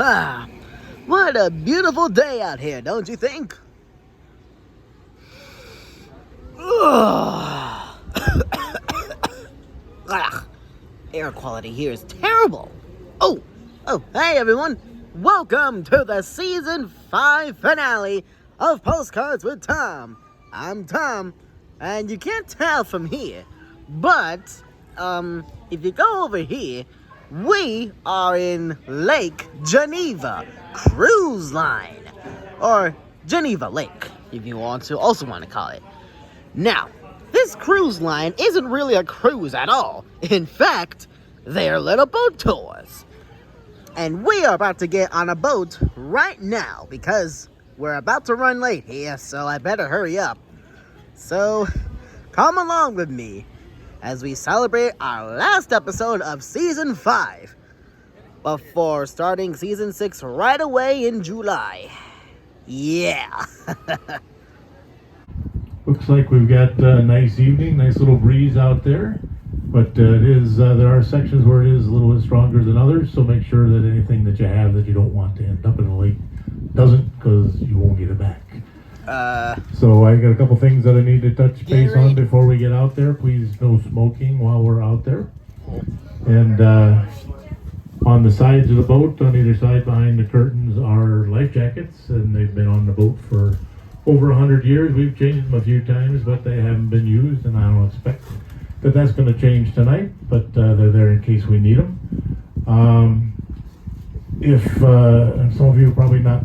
Ah, what a beautiful day out here, don't you think? Ugh. Ugh. Air quality here is terrible. Oh, hey everyone. Welcome to the Season 5 finale of Postcards with Tom. I'm Tom, and you can't tell from here, but, if you go over here, we are in Lake Geneva Cruise Line, or Geneva Lake, if you want to call it. Now, this cruise line isn't really a cruise at all. In fact, they're little boat tours. And we are about to get on a boat right now because we're about to run late here, so I better hurry up. So, come along with me as we celebrate our last episode of Season 5 before starting Season 6 right away in July. Yeah! Looks like we've got a nice evening, nice little breeze out there, but there are sections where it is a little bit stronger than others, so make sure that anything that you have that you don't want to end up in a lake doesn't, because you won't get it back. So I got a couple things that I need to touch base on before we get out there. Please no smoking while we're out there. And on the sides of the boat, on either side behind the curtains, are life jackets, and they've been on the boat for over 100 years. We've changed them a few times, but they haven't been used, and I don't expect that that's going to change tonight, but they're there in case we need them. If some of you probably not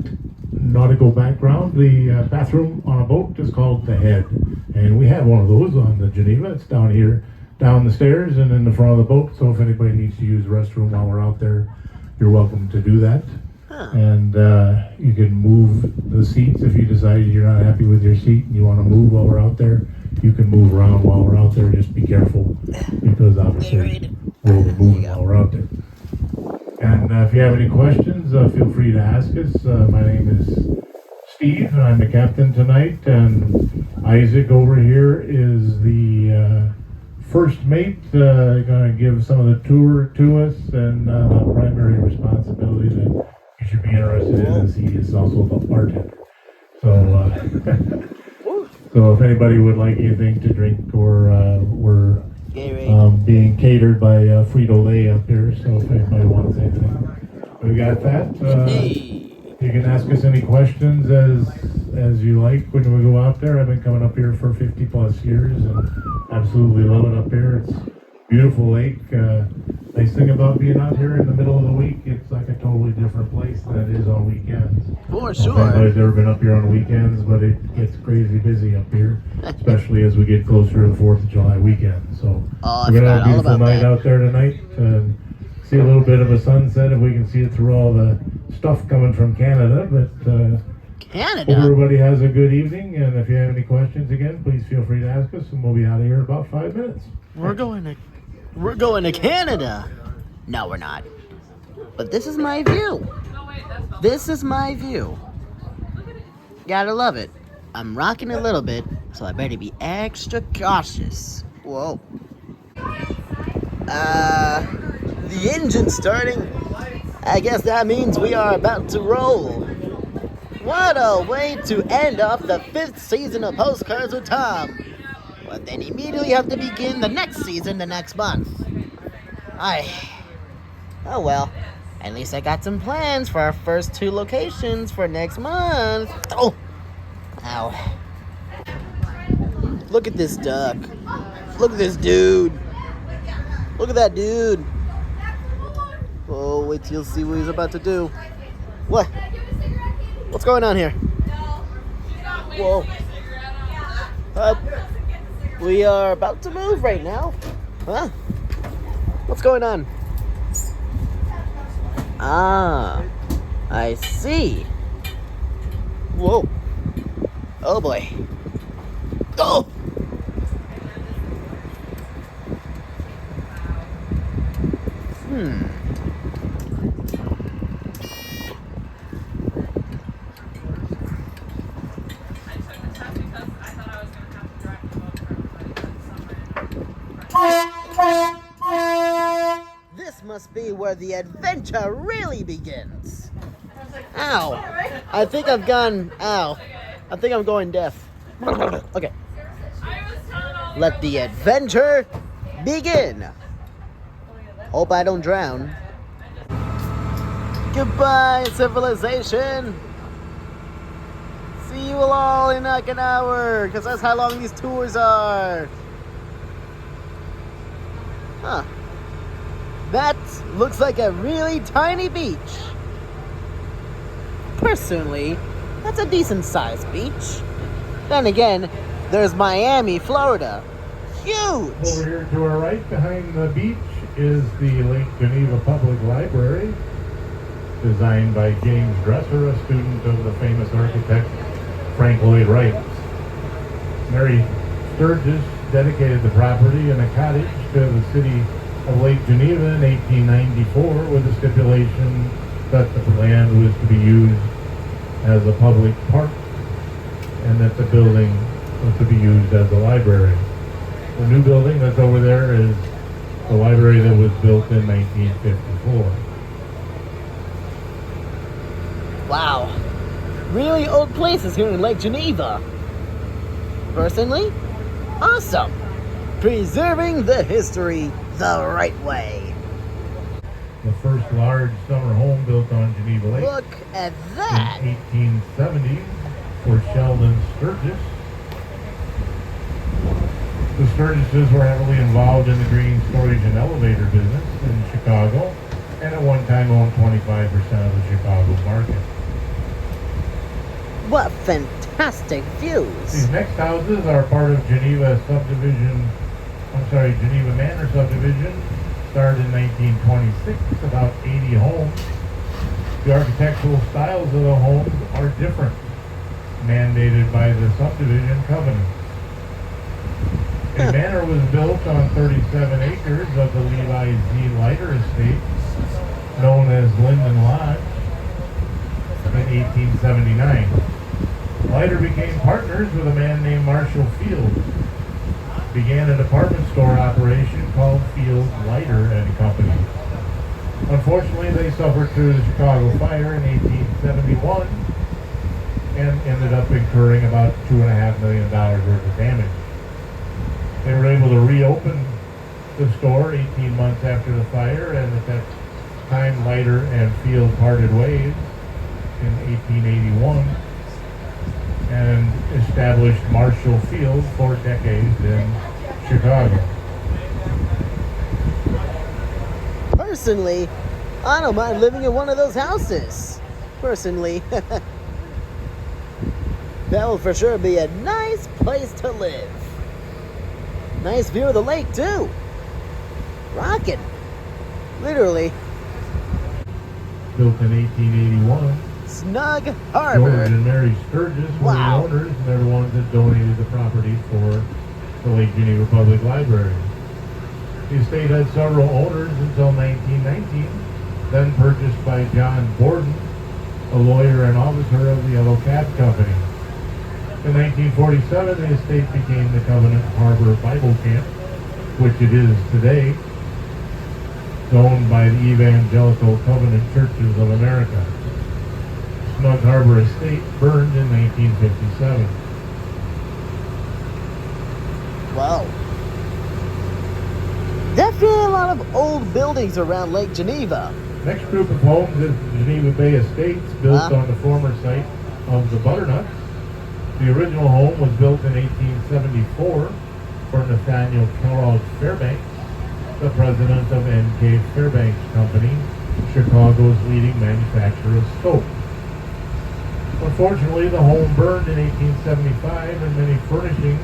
nautical background, the bathroom on a boat is called the head, and we have one of those on the Geneva. It's down here, down the stairs and in the front of the boat, so if anybody needs to use the restroom while we're out there, you're welcome to do that. And you can move the seats if you decide you're not happy with your seat and you want to move while we're out there. You can move around while we're out there. Just be careful, because obviously we'll be moving while we're out there. And if you have any questions, feel free to ask us. My name is Steve, and I'm the captain tonight. And Isaac over here is the first mate, going to give some of the tour to us, and the primary responsibility that you should be interested in is he is also the bartender. So, so if anybody would like anything to drink, or we're being catered by Frito-Lay up here, so if anybody wants anything, we got that. You can ask us any questions as you like when we go out there. I've been coming up here for 50 plus years and absolutely love it up here. It's a beautiful lake. Nice thing about being out here in the middle of the week, it's like a totally different place than it is on weekends. For sure. If anybody's ever been up here on weekends, but it gets crazy busy up here, especially as we get closer to the 4th of July weekend. So we're going to have a beautiful night out there tonight. See a little bit of a sunset if we can see it through all the stuff coming from Canada. But Canada. Hope everybody has a good evening, and if you have any questions again, please feel free to ask us, and we'll be out of here in about 5 minutes. We're going to Canada. No, we're not. But this is my view. This is my view. Gotta love it. I'm rocking a little bit, so I better be extra cautious. Whoa. The engine's starting. I guess that means we are about to roll. What a way to end off the 5th season of Postcards with Tom. But then immediately have to begin the next season the next month. Oh well. At least I got some plans for our first 2 locations for next month. Oh! Ow. Look at this duck. Look at this dude. Look at that dude. Oh, wait till you see what he's about to do. What? What's going on here? Whoa. We are about to move right now. Huh? What's going on? Ah, I see. Whoa. Oh boy. Oh! This must be where the adventure really begins. Ow. I think I've gone, ow. I think I'm going deaf. Okay. Let the adventure begin. Hope I don't drown. Goodbye, civilization. See you all in like an hour, because that's how long these tours are. Huh. That looks like a really tiny beach. Personally, that's a decent sized beach. Then again, there's Miami, Florida. Huge! Over here to our right, behind the beach, is the Lake Geneva Public Library, designed by James Dresser, a student of the famous architect Frank Lloyd Wright. Mary Sturgis dedicated the property and a cottage to the city of Lake Geneva in 1894 with the stipulation that the land was to be used as a public park and that the building was to be used as a library. The new building that's over there is the library that was built in 1954. Wow. Really old places here in Lake Geneva. Personally, awesome. Preserving the history the right way. The first large summer home built on Geneva Lake. Look at that. In 1870 for Sheldon Sturgis. The Sturgises were heavily involved in the green storage and elevator business in Chicago, and at one time owned 25% of the Chicago market. What fantastic views. These next houses are part of Geneva Manor subdivision, started in 1926, about 80 homes. The architectural styles of the homes are different, mandated by the subdivision covenant. A manor was built on 37 acres of the Levi Z. Leiter estate, known as Linden Lodge, in 1879. Leiter became partners with a man named Marshall Field. Began a department store operation called Field, Leiter and Company. Unfortunately, they suffered through the Chicago fire in 1871 and ended up incurring about $2.5 million worth of damage. They were able to reopen the store 18 months after the fire, and at that time Leiter and Field parted ways in 1881 and established Marshall Field for decades in Chicago. Personally, I don't mind living in one of those houses. Personally. That will for sure be a nice place to live. Nice view of the lake, too. Rockin'. Literally. Built in 1881. Snug George harbor. and Mary Sturgis were the owners, and they're the ones that donated the property for the Lake Geneva Public Library. The estate had several owners until 1919, then purchased by John Borden, a lawyer and officer of the Yellow Cab Company. In 1947, the estate became the Covenant Harbor Bible Camp, which it is today. It's owned by the Evangelical Covenant Churches of America. Snug Harbor Estate burned in 1957. Wow. Definitely a lot of old buildings around Lake Geneva. Next group of homes is the Geneva Bay Estates, built on the former site of the Butternuts. The original home was built in 1874 for Nathaniel Kellogg Fairbanks, the president of N.K. Fairbanks Company, Chicago's leading manufacturer of soap. Unfortunately, the home burned in 1875 and many furnishings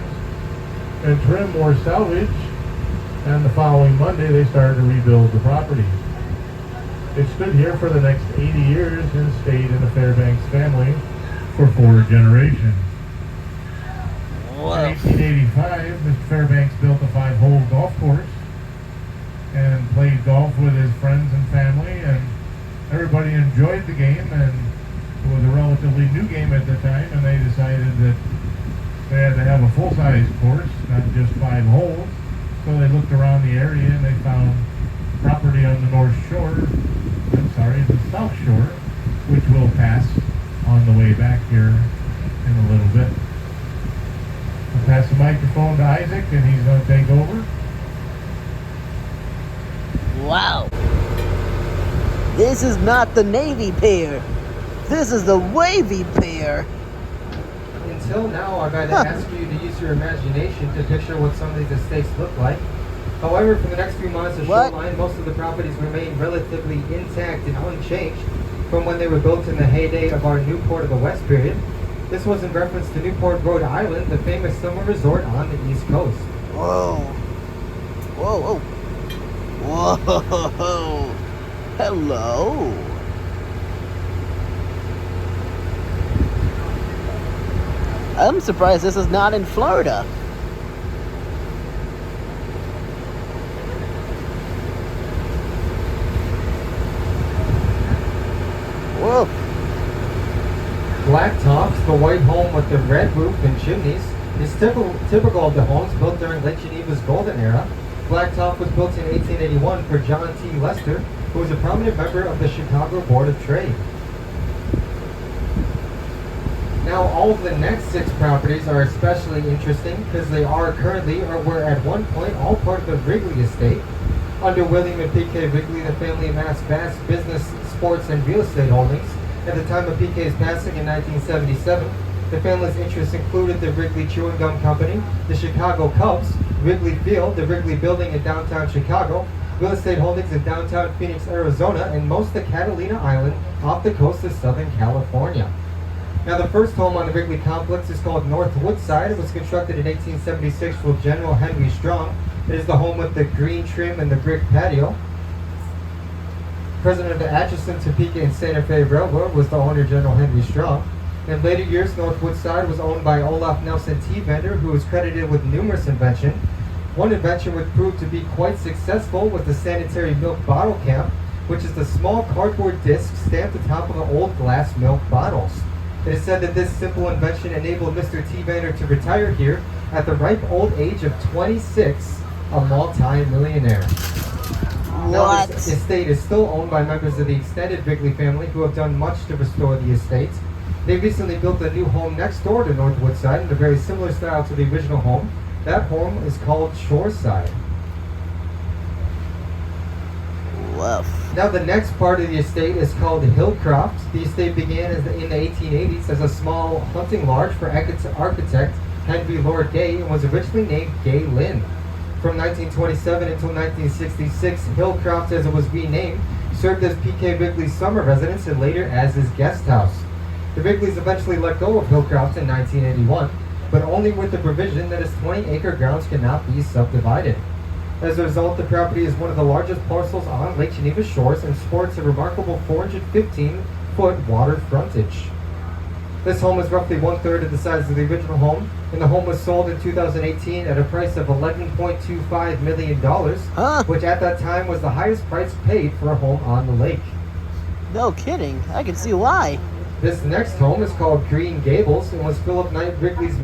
and trim were salvaged, and the following Monday they started to rebuild the property. It stood here for the next 80 years and stayed in the Fairbanks family for 4 generations. Wow. In 1885, Mr. Fairbanks built a 5-hole golf course and played golf with his friends and family, and everybody enjoyed the game, and it was a relatively new game at the time, and they decided that they had to have a full-size course, not just 5 holes. So they looked around the area and they found property on the South Shore, which will pass on the way back here in a little bit. I'll pass the microphone to Isaac, and he's going to take over. Wow. This is not the Navy Pier. This is the Wavy Pier. Until now, I've had to ask you to use your imagination to picture what some of these estates look like. However, for the next few miles of shoreline, most of the properties remain relatively intact and unchanged from when they were built in the heyday of our Newport of the West period. This was in reference to Newport, Rhode Island, the famous summer resort on the East Coast. Whoa. Whoa, whoa. Whoa. Hello. I'm surprised this is not in Florida. Whoa. Blacktops, the white home with the red roof and chimneys, is typical of the homes built during Lake Geneva's golden era. Blacktop was built in 1881 for John T. Lester, who was a prominent member of the Chicago Board of Trade. Now, all of the next 6 properties are especially interesting because they are currently, or were at one point, all part of the Wrigley estate. Under William and P.K. Wrigley, the family amassed vast business, sports, and real estate holdings. At the time of P.K.'s passing in 1977, the family's interests included the Wrigley Chewing Gum Company, the Chicago Cubs, Wrigley Field, the Wrigley Building in downtown Chicago, real estate holdings in downtown Phoenix, Arizona, and most of Catalina Island off the coast of Southern California. Now, the first home on the Wrigley complex is called North Woodside. It was constructed in 1876 with General Henry Strong. It is the home with the green trim and the brick patio. President of the Atchison, Topeka, and Santa Fe Railroad was the owner, General Henry Strong. In later years, North Woodside was owned by Olaf Nelson Tea Vendor, who was credited with numerous inventions. One invention which proved to be quite successful was the sanitary milk bottle cap, which is the small cardboard disc stamped atop of the old glass milk bottles. It is said that this simple invention enabled Mr. Tea Vendor to retire here at the ripe old age of 26, a multi-millionaire. Now, this estate is still owned by members of the extended Wrigley family who have done much to restore the estate. They recently built a new home next door to North Woodside in a very similar style to the original home. That home is called Shoreside. Woof. Now, the next part of the estate is called Hillcroft. The estate began in the 1880s as a small hunting lodge for architect Henry Lord Gay and was originally named Gay Lynn. From 1927 until 1966, Hillcroft, as it was renamed, served as P.K. Wrigley's summer residence and later as his guest house. The Wrigleys eventually let go of Hillcroft in 1981, but only with the provision that its 20-acre grounds cannot be subdivided. As a result, the property is one of the largest parcels on Lake Geneva shores and sports a remarkable 415-foot water frontage. This home is roughly 1/3 of the size of the original home, and the home was sold in 2018 at a price of $11.25 million, which at that time was the highest price paid for a home on the lake. No kidding. I can see why. This next home is called Green Gables and was Philip Knight Wrigley's.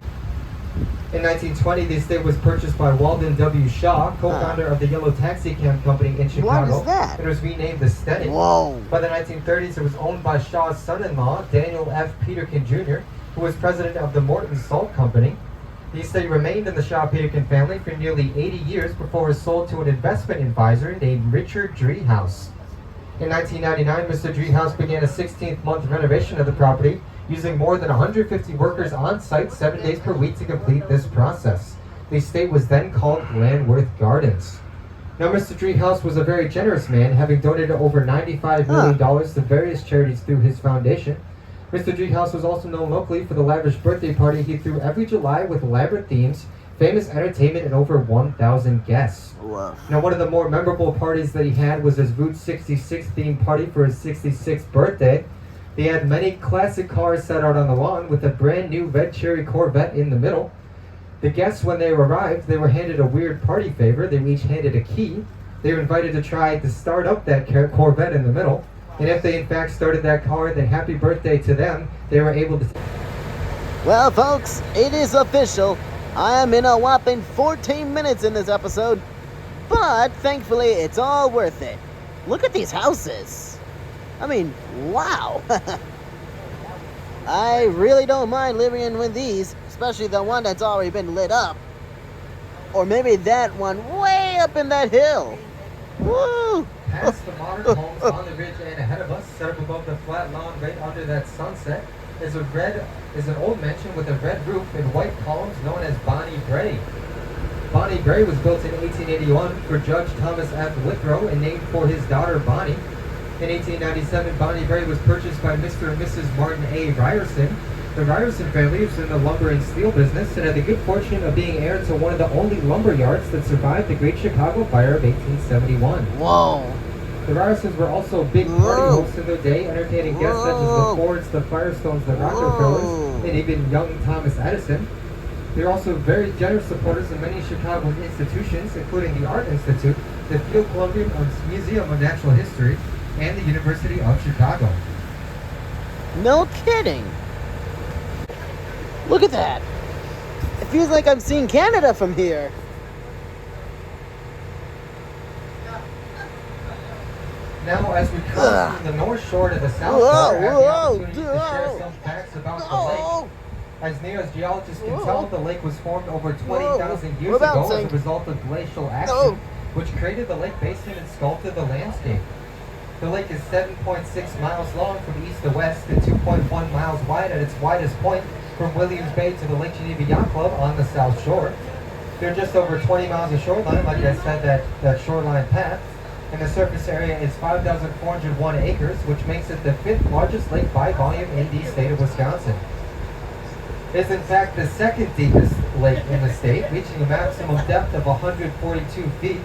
In 1920, the estate was purchased by Walden W. Shaw, co-founder of the Yellow Taxi Cab Company in Chicago. What is that? It was renamed the Stenning. Whoa. By the 1930s, it was owned by Shaw's son-in-law, Daniel F. Peterkin Jr., who was president of the Morton Salt Company. The estate remained in the Shaw-Peterkin family for nearly 80 years before it was sold to an investment advisor named Richard Driehaus. In 1999, Mr. Driehaus began a 16th-month renovation of the property, using more than 150 workers on site 7 days per week to complete this process. The estate was then called Glanworth Gardens. Now, Mr. Driehaus was a very generous man, having donated over $95 million to various charities through his foundation. Mr. Driehaus was also known locally for the lavish birthday party he threw every July with elaborate themes, famous entertainment, and over 1,000 guests. Woof. Now, one of the more memorable parties that he had was his Route 66 themed party for his 66th birthday. They had many classic cars set out on the lawn with a brand new red cherry Corvette in the middle. The guests, when they arrived, they were handed a weird party favor. They were each handed a key. They were invited to try to start up that Corvette in the middle. And if they in fact started that car, then happy birthday to them. They were able to... Well, folks, it is official. I am in a whopping 14 minutes in this episode. But thankfully, it's all worth it. Look at these houses. I mean, wow. I really don't mind living in one of these, especially the one that's already been lit up. Or maybe that one way up in that hill. Woo! Past the modern homes on the ridge and ahead of us, set up above the flat lawn right under that sunset, is an old mansion with a red roof and white columns known as Bonnie Bray. Bonnie Bray was built in 1881 for Judge Thomas F. Withrow and named for his daughter Bonnie. In 1897, Bonnie Bray was purchased by Mr. and Mrs. Martin A. Ryerson. The Ryerson family was in the lumber and steel business and had the good fortune of being heir to one of the only lumber yards that survived the Great Chicago Fire of 1871. Whoa! The Ryersons were also big party hosts in their day, entertaining guests such as the Fords, the Firestones, the Rockefellers, and even young Thomas Edison. They are also very generous supporters of many Chicago institutions, including the Art Institute, the Field Columbian Museum of Natural History, and the University of Chicago. No kidding! Look at that! It feels like I'm seeing Canada from here. Now, as we cross from the north shore to the south shore, I have the opportunity to share some facts about the lake. As near as geologists can tell, the lake was formed over 20,000 years ago as a result of glacial action, which created the lake basin and sculpted the landscape. The lake is 7.6 miles long from east to west and 2.1 miles wide at its widest point from Williams Bay to the Lake Geneva Yacht Club on the south shore. There are just over 20 miles of shoreline, like I said, that shoreline path, and the surface area is 5,401 acres, which makes it the 5th largest lake by volume in the state of Wisconsin. It is in fact the 2nd deepest lake in the state, reaching a maximum depth of 142 feet,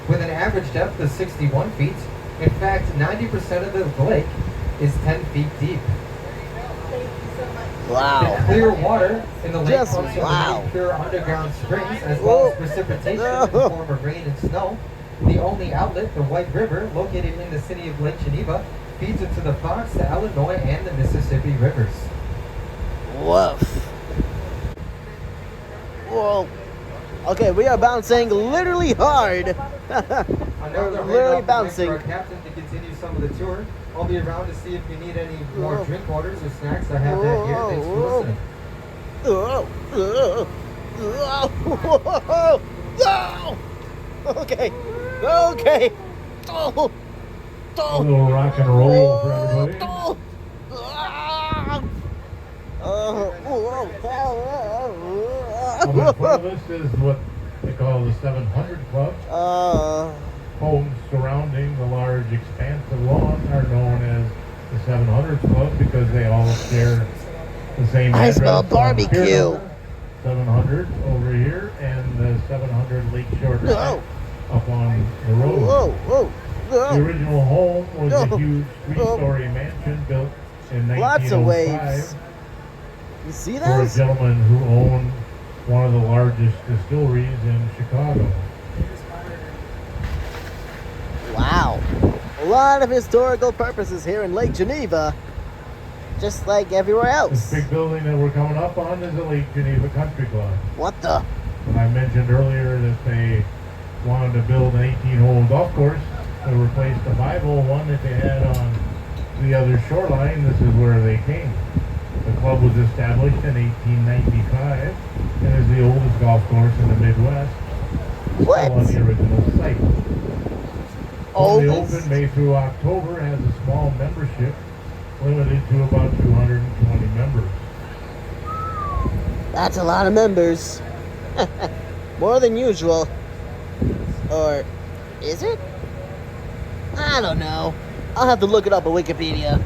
with an average depth of 61 feet. In fact, 90% of the lake is 10 feet deep. Wow. The clear water in the lake Just comes from wow. many pure underground springs, as well as precipitation in the form of rain and snow. The only outlet, the White River, located in the city of Lake Geneva, feeds into the Fox, the Illinois, and the Mississippi rivers. Woof. Whoa. Okay, we are bouncing literally hard. Literally bouncing. For our captain to continue some of the tour. I'll be around to see if you need any more drink orders or snacks. I have that here. Thanks for listening. Okay. Okay. A little rock and roll for everybody. Up in front of us is what they call the 700 Club. Homes surrounding the large expanse of lawn are known as the 700 Club because they all share the same I address. smell barbecue. 700 over here and the 700 Lakeshore Drive up on the road. The original home was a huge 3-story mansion built in 1905 Lots of waves. You see for a that? gentleman who owned one of the largest distilleries in Chicago. Wow. A lot of historical purposes here in Lake Geneva, just like everywhere else. This big building that we're coming up on is the Lake Geneva Country Club. What the? And I mentioned earlier that they wanted to build an 18-hole golf course to replace the 5-hole one that they had on the other shoreline. This is where they came. The club was established in 1895 and is the oldest golf course in the Midwest. What? Still on the original site. Only Oldest? open May through October, has a small membership limited to about 220 members. That's a lot of members. More than usual. Or is it? I don't know. I'll have to look it up on Wikipedia.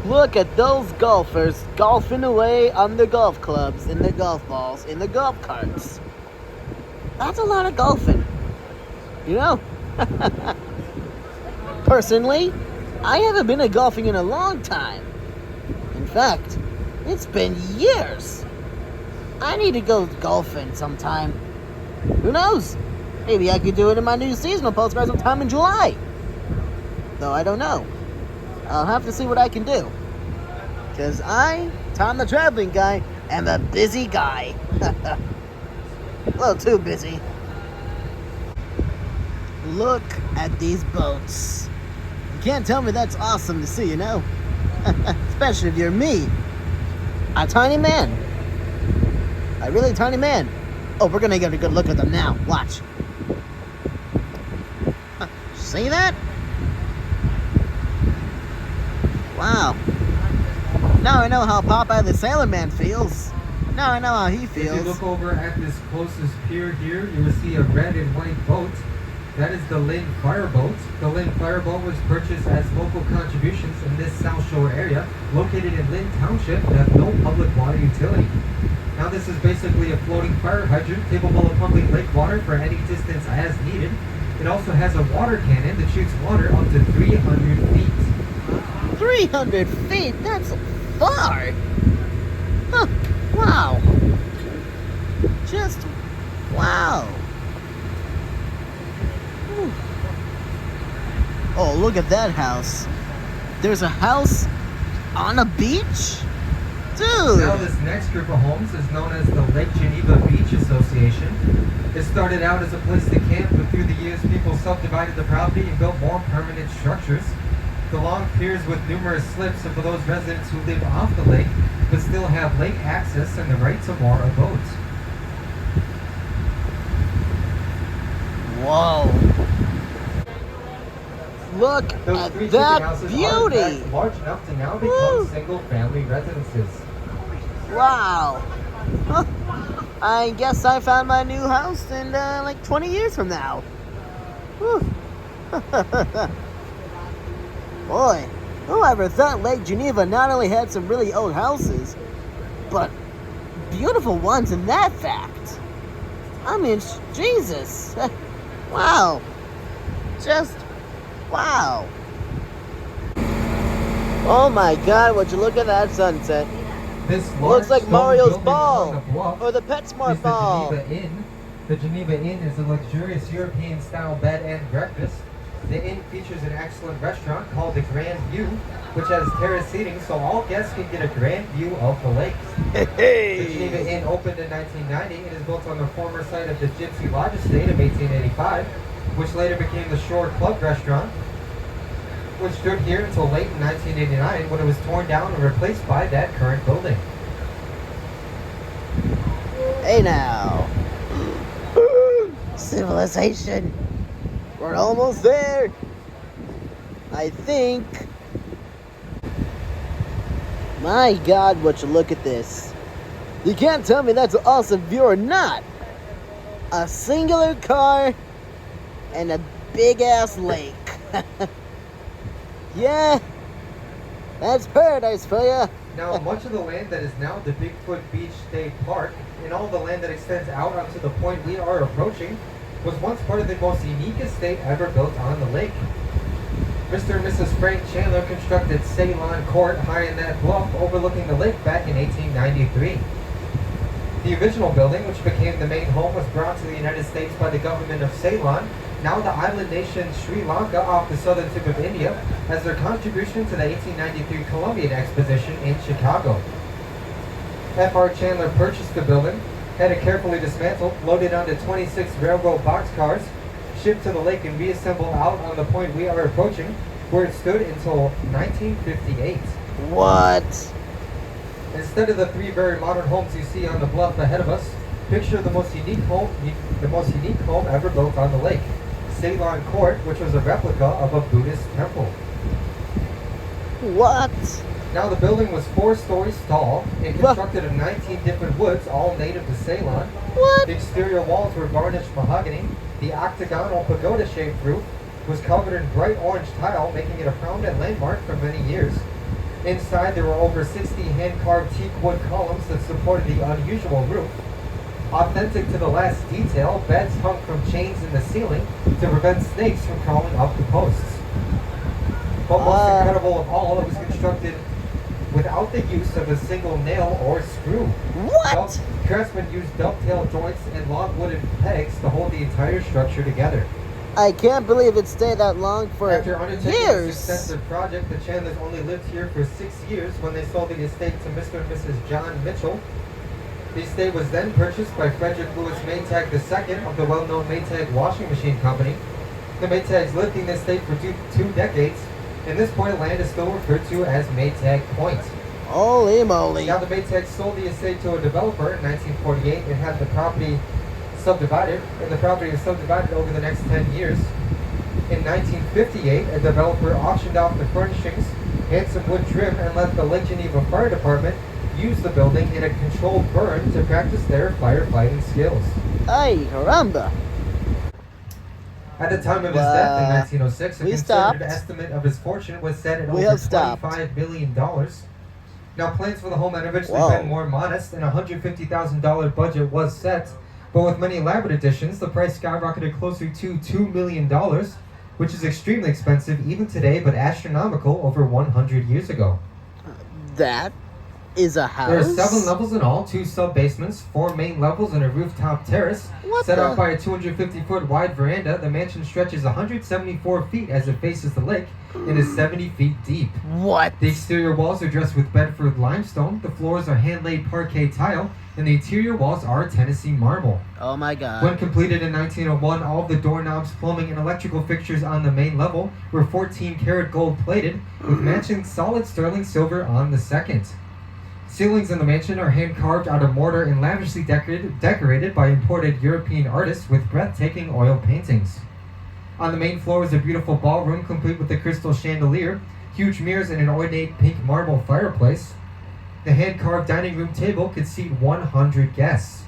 Look at those golfers golfing away on their golf clubs, in their golf balls, in their golf carts. That's a lot of golfing. You know? Personally, I haven't been golfing in a long time. In fact, it's been years. I need to go golfing sometime. Who knows? Maybe I could do it in my new seasonal postcard sometime in July. Though I don't know. I'll have to see what I can do. Because I, Tom the Traveling Guy, am a busy guy. A little too busy. Look at these boats. You can't tell me that's awesome to see, you know? Especially if you're me. A tiny man. A really tiny man. Oh, we're gonna get a good look at them now. Watch. See that? Wow. Now I know how Popeye the Sailor Man feels. Now I know how he feels. If you look over at this closest pier here, you will see a red and white boat. That is the Lynn Fireboat. The Lynn Fireboat was purchased as local contributions in this South Shore area, located in Lynn Township, and has no public water utility. Now this is basically a floating fire hydrant capable of pumping lake water for any distance as needed. It also has a water cannon that shoots water up to 300 feet. 300 feet? That's far! Huh. Wow. Just wow. Whew. Oh, look at that house. There's a house on a beach? Dude! Now this next group of homes is known as the Lake Geneva Beach Association. It started out as a place to camp, but through the years people subdivided the property and built more permanent structures. The long piers with numerous slips are for those residents who live off the lake, but still have lake access and the right to moor a boat. Whoa. Look Those at three chicken that houses beauty! are in fact large enough to now become Woo. single-family residences. Wow. Huh. I guess I found my new house in like 20 years from now. Whew. Boy, whoever thought Lake Geneva not only had some really old houses, but beautiful ones in that fact. I mean, Jesus. Wow. Just wow. Oh my God, would you look at that sunset? This Looks like stone Mario's building ball, on the bluff or the PetSmart is the ball. Geneva Inn. The Geneva Inn is a luxurious European-style bed and breakfast. The inn features an excellent restaurant called the Grand View, which has terrace seating so all guests can get a grand view of the lake. Hey. The Geneva Inn opened in 1990 and is built on the former site of the Gypsy Lodge Estate of 1885, which later became the Shore Club Restaurant, which stood here until late in 1989 when it was torn down and replaced by that current building. Hey now. Civilization. We're almost there. I think. My God, would you look at this. You can't tell me that's an awesome view or not. A singular car and a big ass lake. Yeah, that's paradise for ya. Now, much of the land that is now the Bigfoot Beach State Park, and all the land that extends out onto the point we are approaching, was once part of the most unique estate ever built on the lake. Mr. and Mrs. Frank Chandler constructed Ceylon Court high in that bluff overlooking the lake back in 1893. The original building, which became the main home, was brought to the United States by the government of Ceylon, now the island nation Sri Lanka off the southern tip of India, as their contribution to the 1893 Columbian Exposition in Chicago. F.R. Chandler purchased the building, had it carefully dismantled, loaded onto 26 railroad boxcars, shipped to the lake and reassembled out on the point we are approaching, where it stood until 1958. What? Instead of the three very modern homes you see on the bluff ahead of us, picture the most unique home ever built on the lake, Ceylon Court, which was a replica of a Buddhist temple. What? Now the building was 4 stories tall and constructed of 19 different woods, all native to Ceylon. What? The exterior walls were varnished mahogany. The octagonal pagoda-shaped roof was covered in bright orange tile, making it a prominent landmark for many years. Inside there were over 60 hand-carved teak wood columns that supported the unusual roof. Authentic to the last detail, beds hung from chains in the ceiling to prevent snakes from crawling up the posts. But most incredible of all, it was constructed without the use of a single nail or screw. What? Craftsmen used dovetail joints and long wooden pegs to hold the entire structure together. I can't believe it stayed that long for After undertaking this years. extensive project, the Chandlers only lived here for 6 years when they sold the estate to Mr. and Mrs. John Mitchell. The estate was then purchased by Frederick Lewis Maytag II of the well-known Maytag Washing Machine Company. The Maytags lived in the estate for two decades, And this point of land is still referred to as Maytag Point. Holy moly. Now the Maytags sold the estate to a developer in 1948 and had the property subdivided, and the property was subdivided over the next 10 years. In 1958, a developer auctioned off the furnishings, handsome wood trim, and let the Lake Geneva Fire Department use the building in a controlled burn to practice their firefighting skills. Ay, caramba. At the time of his death in 1906, a we conservative stopped. estimate of his fortune was set at We over have stopped. $25 million. Now, plans for the home had eventually Whoa. been more modest, and a $150,000 budget was set. But with many elaborate additions, the price skyrocketed closer to $2 million, which is extremely expensive even today, but astronomical over 100 years ago. That is a house? There are 7 levels in all, 2 sub-basements, 4 main levels, and a rooftop terrace. What Set the- off by a 250-foot wide veranda, the mansion stretches 174 feet as it faces the lake and is 70 feet deep. What? The exterior walls are dressed with Bedford limestone, the floors are hand-laid parquet tile, and the interior walls are Tennessee marble. Oh my god. When completed in 1901, all of the doorknobs, plumbing, and electrical fixtures on the main level were 14-karat gold plated, with matching solid sterling silver on the second. Ceilings in the mansion are hand-carved out of mortar and lavishly decorated by imported European artists with breathtaking oil paintings. On the main floor is a beautiful ballroom complete with a crystal chandelier, huge mirrors, and an ornate pink marble fireplace. The hand-carved dining room table could seat 100 guests.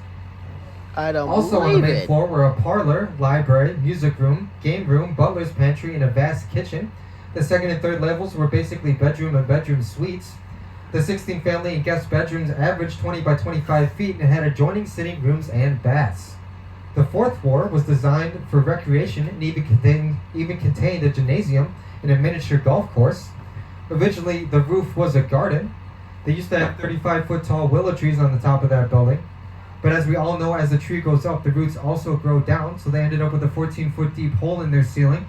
I don't Also on the believe main it. floor were a parlor, library, music room, game room, butler's pantry, and a vast kitchen. The second and third levels were basically bedroom and bedroom suites. The 16 family and guest bedrooms averaged 20 by 25 feet and had adjoining sitting rooms and baths. The fourth floor was designed for recreation and even contained a gymnasium and a miniature golf course. Originally, the roof was a garden. They used to have 35-foot tall willow trees on the top of that building. But as we all know, as the tree goes up, the roots also grow down, so they ended up with a 14-foot deep hole in their ceiling.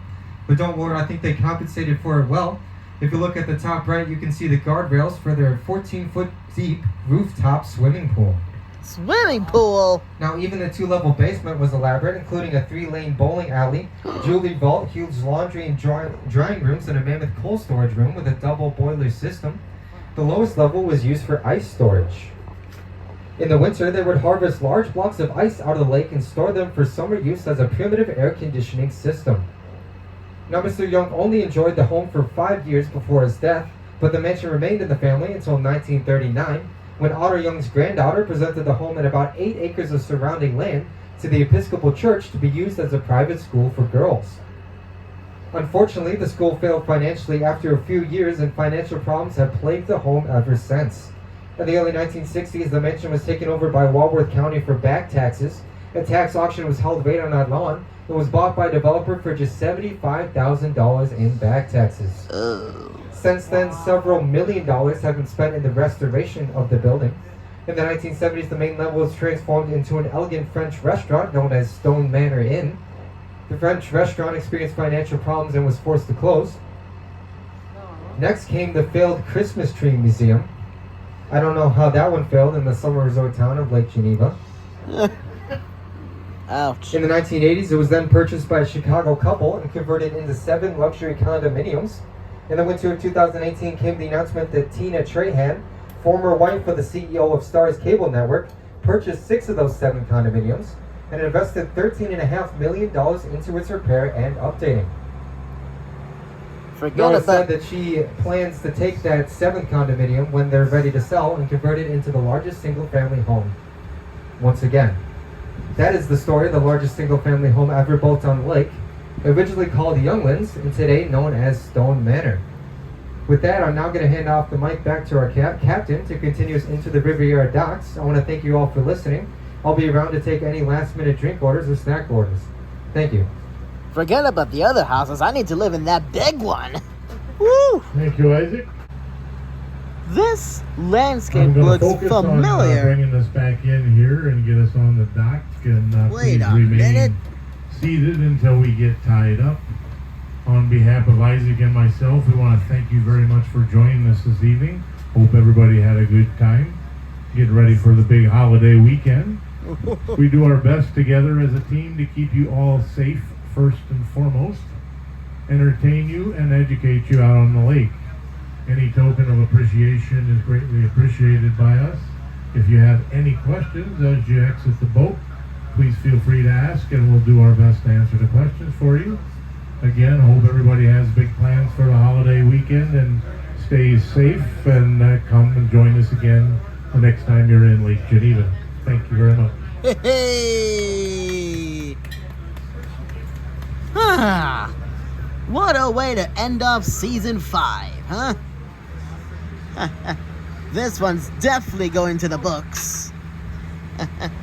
But don't worry, I think they compensated for it well. If you look at the top right, you can see the guardrails for their 14-foot deep rooftop swimming pool. Swimming pool? Now, even the 2-level basement was elaborate, including a 3-lane bowling alley, jewelry vault, huge laundry and drying rooms, and a mammoth coal storage room with a double boiler system. The lowest level was used for ice storage. In the winter, they would harvest large blocks of ice out of the lake and store them for summer use as a primitive air conditioning system. Now, Mr. Young only enjoyed the home for 5 years before his death, but the mansion remained in the family until 1939, when Otto Young's granddaughter presented the home and about 8 acres of surrounding land to the Episcopal Church to be used as a private school for girls. Unfortunately, the school failed financially after a few years, and financial problems have plagued the home ever since. In the early 1960s, the mansion was taken over by Walworth County for back taxes. A tax auction was held right on that lawn. It was bought by a developer for just $75,000 in back taxes. Since then, several $1 million have been spent in the restoration of the building. In the 1970s, the main level was transformed into an elegant French restaurant known as Stone Manor Inn. The French restaurant experienced financial problems and was forced to close. Next came the failed Christmas Tree Museum. I don't know how that one failed in the summer resort town of Lake Geneva. Ouch. In the 1980s, it was then purchased by a Chicago couple and converted into 7 luxury condominiums. In the winter of 2018 came the announcement that Tina Trahan, former wife of the CEO of Starz Cable Network, purchased 6 of those 7 condominiums and invested $13.5 million into its repair and updating. Forget Nora about said that she plans to take that 7th condominium when they're ready to sell and convert it into the largest single-family home. Once again, that is the story of the largest single-family home ever built on the lake, originally called Younglands and today known as Stone Manor. With that, I'm now going to hand off the mic back to our captain to continue us into the Riviera docks. I want to thank you all for listening. I'll be around to take any last-minute drink orders or snack orders. Thank you. Forget about the other houses. I need to live in that big one. Woo! Thank you, Isaac. This landscape I'm going to looks focus on familiar. bringing us back in here and get us on the dock, and Wait please a remain minute. seated until we get tied up. On behalf of Isaac and myself, we want to thank you very much for joining us this evening. Hope everybody had a good time. Getting ready for the big holiday weekend. We do our best together as a team to keep you all safe first and foremost. entertain you, and educate you out on the lake. Any token of appreciation is greatly appreciated by us. If you have any questions as you exit the boat, please feel free to ask, and we'll do our best to answer the questions for you. Again, I hope everybody has big plans for the holiday weekend and stays safe, and come and join us again the next time you're in Lake Geneva. Thank you very much. Hey! Ah, what a way to end off season 5, huh? This one's definitely going to the books.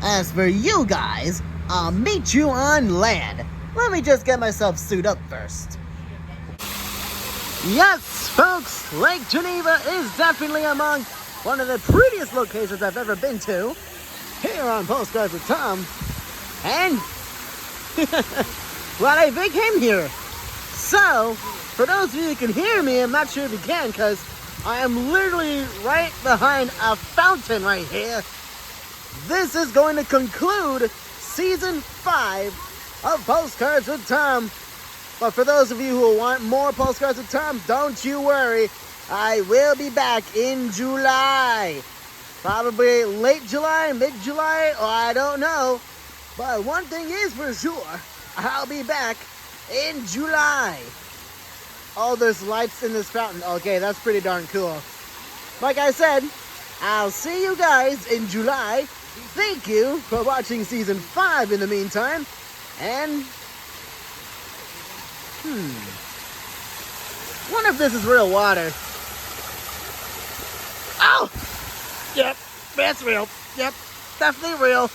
As for you guys, I'll meet you on land. Let me just get myself suited up first. Yes, folks, Lake Geneva is definitely among one of the prettiest locations I've ever been to. Here on Postcards with Tom. And glad I came here. So, for those of you who can hear me, I'm not sure if you can, because I am literally right behind a fountain right here. This is going to conclude season 5 of Postcards with Tom. But for those of you who want more Postcards with Tom, don't you worry. I will be back in July. Probably late July, mid-July, or I don't know. But one thing is for sure, I'll be back in July. Oh, there's lights in this fountain. Okay, that's pretty darn cool. Like I said, I'll see you guys in July. Thank you for watching season 5 in the meantime. And, wonder if this is real water. Oh! Yep, that's real. Yep, definitely real.